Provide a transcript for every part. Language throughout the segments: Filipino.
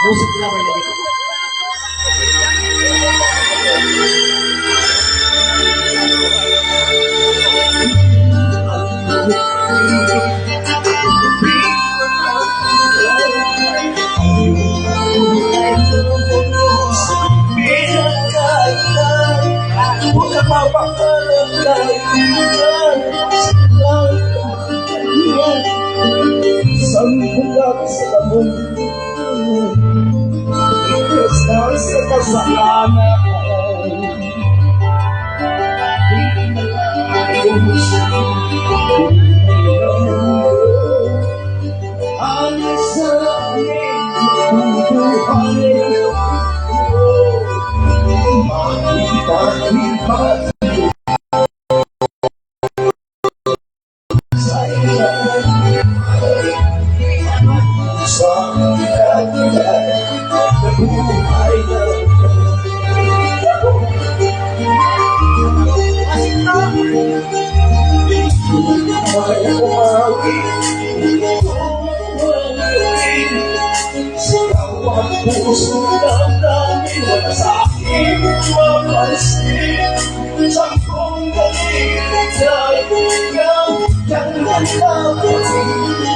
Music lover na dito. Sambulat sa damong Ikas sa kasalanan Ang sa amin Tuhan Makipag-ipat sa ilan sa kanya na buhay na may umawi sa bawat puso ng namin wala sa aking mapansin sa kong galing ay ikaw yang nagkakasingan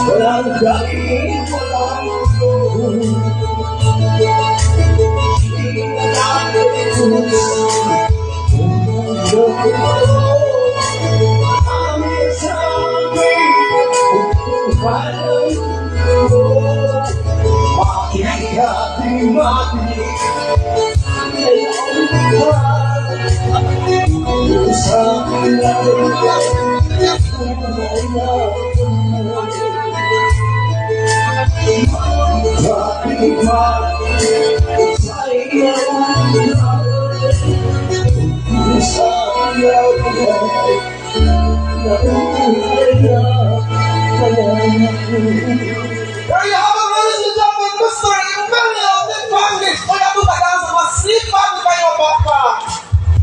walang galing, walang tulong There you have it, ladies and gentlemen, Mr. Emilio Defangis. Kaya ito tagaan sa masipag kayo, Papa.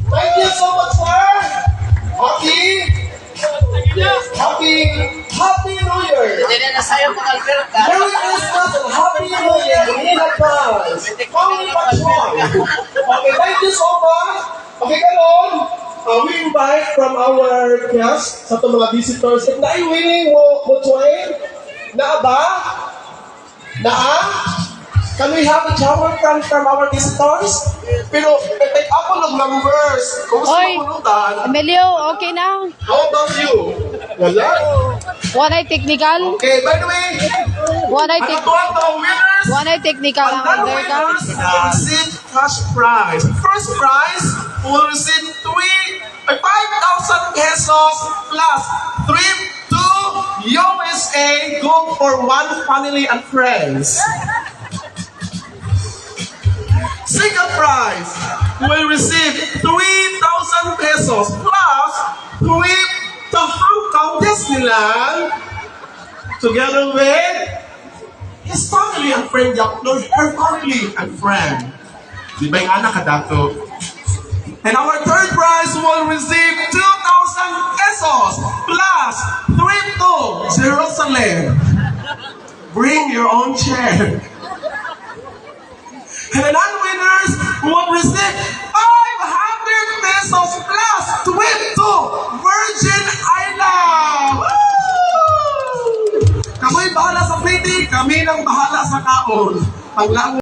Thank you so much, sir. Happy New Year. Jadi na sayo kung Alberta. Merry Christmas and Happy New Year in advance. Family Pachuan. Okay, thank you so much. Okay, karon, we invite from our guests sa itong mga visitors. If na-winning mo twain, na ba? Can we have a shower from our visitors? Pero, take up ng numbers. Kung gusto Oy, mo pulutan, Emilio, okay na? how about you? Wala? One technical? Okay, by the way, One ano to ang winners? One technical ang Another under ka? winners will receive cash prize. First prize will receive 5,000 pesos plus trip to USA, good for one family and friends. Second prize will receive 3,000 pesos plus trip to Hong Kong Disneyland together with his family and friend, her family and friend. Di ba yung anak ka dato? And our third prize will receive 2,000 pesos plus trip to Jerusalem. Bring your own chair. And the non-winners will receive 500 pesos plus trip to Virgin Island! Woo! Kamoy bahala sa plating, kami nang bahala sa kaon. Panglawan.